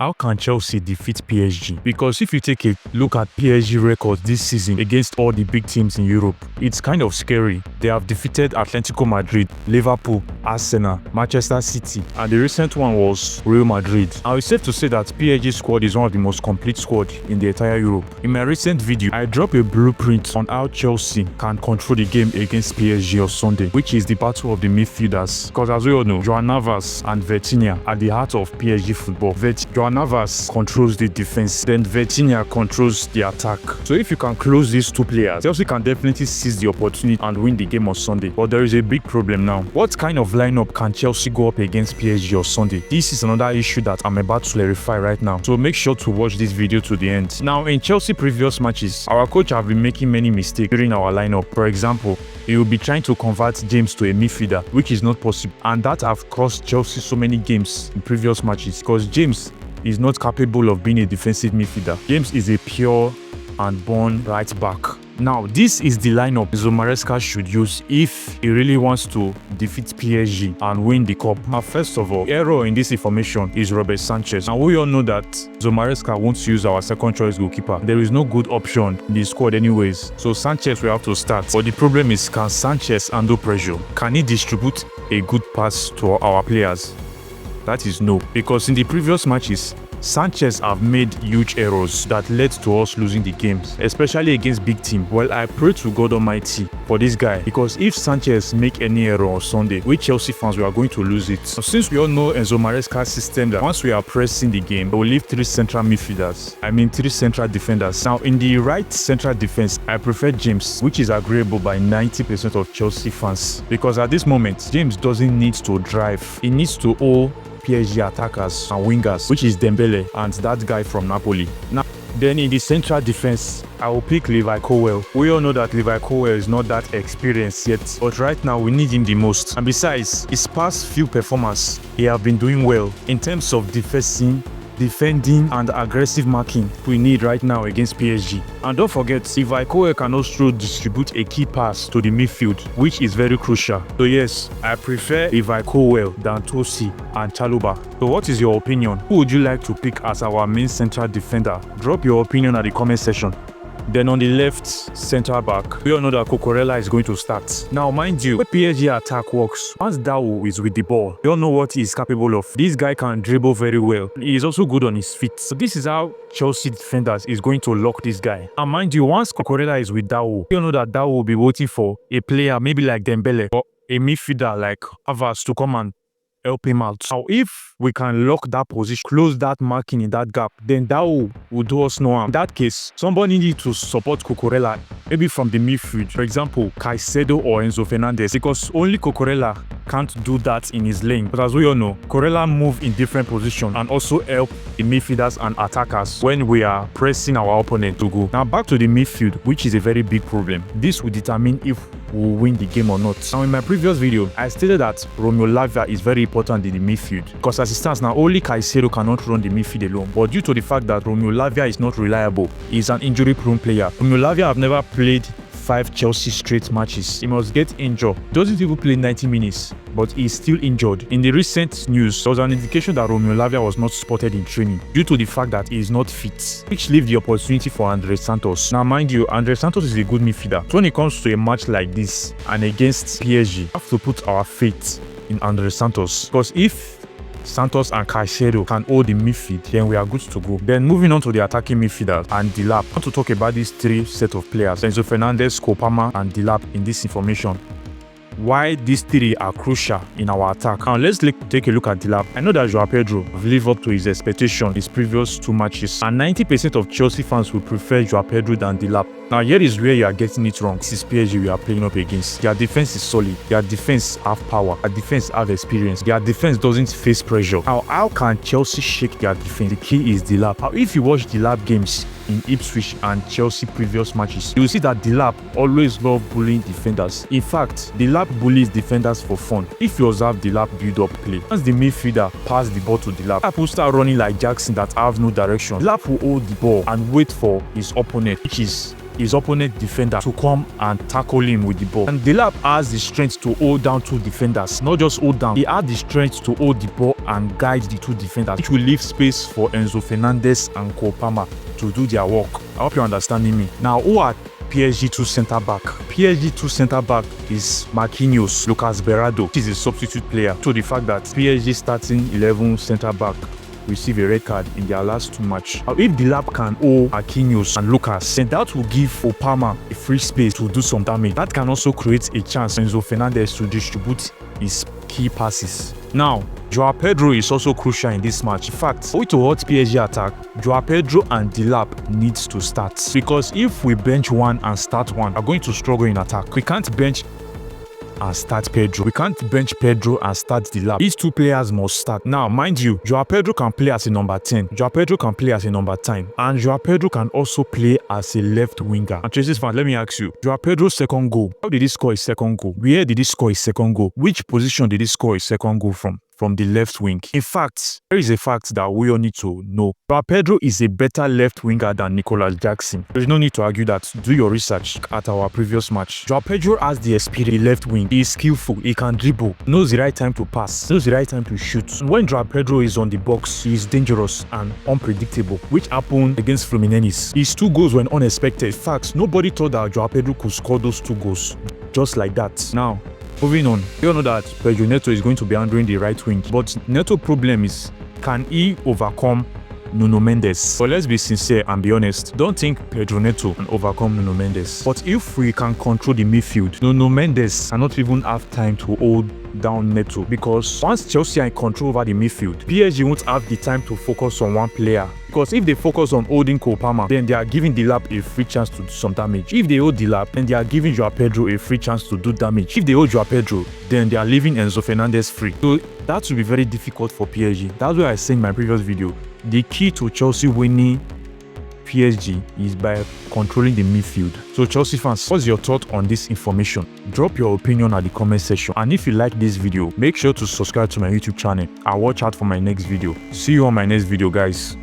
How can Chelsea defeat PSG? Because if you take a look at PSG records this season against all the big teams in Europe, it's kind of scary. They have defeated Atletico Madrid, Liverpool, Arsenal, Manchester City, and the recent one was Real Madrid. Now it's safe to say that PSG squad is one of the most complete squad in the entire Europe. In my recent video, I dropped a blueprint on how Chelsea can control the game against PSG on Sunday, which is the battle of the midfielders. Because as we all know, João Navas and Vitinha are the heart of PSG football. João Navas controls the defense, then Vitinha controls the attack. So if you can close these two players, Chelsea can definitely seize the opportunity and win the game on Sunday. But there is a big problem now. What kind of lineup can Chelsea go up against PSG on Sunday? This is another issue that I'm about to clarify right now. So make sure to watch this video to the end. Now, in Chelsea previous matches, our coach have been making many mistakes during our lineup. For example, he will be trying to convert James to a midfielder, which is not possible. And that have cost Chelsea so many games in previous matches because James is not capable of being a defensive midfielder. James is a pure and born right back. Now, this is the lineup Enzo Maresca should use if he really wants to defeat PSG and win the cup. Now, first of all, the error in this information is Robert Sanchez. Now, we all know that Enzo Maresca won't use our second choice goalkeeper. There is no good option in the squad anyways. So Sanchez will have to start. But the problem is, can Sanchez handle pressure? Can he distribute a good pass to our players? That is no. Because in the previous matches, Sanchez have made huge errors that led to us losing the games, especially against big team. Well, I pray to God Almighty for this guy, because if Sanchez make any error on Sunday, we Chelsea fans, we are going to lose it. So since we all know Enzo Maresca's system that once we are pressing the game, we will leave three central midfielders. I mean three central defenders. Now in the right central defense, I prefer James, which is agreeable by 90% of Chelsea fans, because at this moment, James doesn't need to drive. He needs to hold PSG attackers and wingers, which is Dembele and that guy from Napoli. Now, then in the central defense, I will pick Levi Colwill. We all know that Levi Colwill is not that experienced yet, but right now we need him the most. And besides, his past few performances, he have been doing well in terms of defending and aggressive marking we need right now against PSG. And don't forget, Levi Colwill can also distribute a key pass to the midfield, which is very crucial. So yes, I prefer Levi Colwill than Tosi and Chalobah. So what is your opinion? Who would you like to pick as our main central defender? Drop your opinion at the comment section. Then on the left centre back, we all know that Cucurella is going to start. Now, mind you, when PSG attack works, once Dao is with the ball, we all know what he is capable of. This guy can dribble very well. He is also good on his feet. So this is how Chelsea defenders is going to lock this guy. And mind you, once Cucurella is with Dao, we all know that Dao will be waiting for a player maybe like Dembele or a midfielder like Havertz to come and help him out. Now, if we can lock that position, close that marking in that gap, then that will do us no harm. In that case, somebody needs to support Cucurella, maybe from the midfield. For example, Caicedo or Enzo Fernandez, because only Cucurella can't do that in his lane. But as we all know, Cucurella move in different positions and also help the midfielders and attackers when we are pressing our opponent to go. Now back to the midfield, which is a very big problem. This will determine if we will win the game or not. Now in my previous video, I stated that Romeo Lavia is very important in the midfield, because as it stands now, only Caicedo cannot run the midfield alone. But due to the fact that Romeo Lavia is not reliable, he is an injury-prone player. Romeo Lavia have never played 5 Chelsea straight matches. He must get injured. Doesn't even play 90 minutes, but he is still injured. In the recent news, there was an indication that Romeo Lavia was not spotted in training due to the fact that he is not fit, which leaves the opportunity for Andre Santos. Now mind you, Andre Santos is a good midfielder. So when it comes to a match like this and against PSG, we have to put our faith in Andre Santos, because if Santos and Caicedo can hold the midfield, then we are good to go. Then moving on to the attacking midfielder and Delap. I want to talk about these three set of players, Enzo Fernandez, Kopama and Delap, in this information. Why these three are crucial in our attack. Now let's take a look at Delap. I know that João Pedro have lived up to his expectation his previous 2 matches, and 90% of Chelsea fans will prefer João Pedro than Delap. Now here is where you are getting it wrong. This is PSG we are playing up against. Their defense is solid. Their defense have power. Their defense have experience. Their defense doesn't face pressure. Now how can Chelsea shake their defense? The key is Delap. Now if you watch Delap games in Ipswich and Chelsea previous matches, you will see that Delap always love bullying defenders. In fact, Delap bullies defenders for fun. If you observe Delap build up play, once the midfielder pass the ball to Delap will start running like Jackson that have no direction. Delap will hold the ball and wait for his opponent, which is his opponent defender to come and tackle him with the ball. And Delap has the strength to hold down 2 defenders, not just hold down, he had the strength to hold the ball and guide the 2 defenders, which will leave space for Enzo Fernandez and Cole Palmer to do their work. I hope you're understanding me. Now, who are PSG 2 centre-back? PSG 2 centre-back is Marquinhos, Lucas Berardo, which is a substitute player, to the fact that PSG starting 11 centre-back receive a red card in their last 2 matches. If Delap can hold Marquinhos and Lucas, then that will give Opama a free space to do some damage. That can also create a chance for Enzo Fernandez to distribute his key passes. Now, Joao Pedro is also crucial in this match. In fact, for it to halt PSG attack, Joao Pedro and Delap needs to start. Because if we bench one and start one, we're going to struggle in attack. We can't bench and start Pedro. We can't bench Pedro and start Delap. These 2 players must start. Now, mind you, Joao Pedro can play as a number 10. Joao Pedro can play as a number 10. And Joao Pedro can also play as a left winger. And Chelsea's fan, let me ask you, Joao Pedro's second goal, how did he score his second goal? Where did he score his second goal? Which position did he score his second goal from? From the left wing. In fact, there is a fact that we all need to know. Joao Pedro is a better left winger than Nicolas Jackson. There is no need to argue that. Do your research at our previous match. Joao Pedro has the experience left wing. He is skillful. He can dribble. Knows the right time to pass. Knows the right time to shoot. When Joao Pedro is on the box, he is dangerous and unpredictable, which happened against Fluminense. His 2 goals were unexpected. In fact, nobody thought that Joao Pedro could score those 2 goals just like that. Now, moving on, you all know that Pedro Neto is going to be handling the right wing, but Neto's problem is, can he overcome Nuno Mendes? But let's be sincere and be honest, don't think Pedro Neto can overcome Nuno Mendes. But if we can control the midfield, Nuno Mendes cannot even have time to hold down Neto, because once Chelsea are in control over the midfield, PSG won't have the time to focus on one player. Because if they focus on holding Cole Palmer, then they are giving Delap a free chance to do some damage. If they hold Delap, then they are giving Joao Pedro a free chance to do damage. If they hold Joao Pedro, then they are leaving Enzo Fernandez free. So that will be very difficult for PSG. That's why I said in my previous video, the key to Chelsea winning PSG is by controlling the midfield. So Chelsea fans, what's your thought on this information? Drop your opinion at the comment section, and if you like this video, make sure to subscribe to my YouTube channel and watch out for my next video. See you on my next video, guys.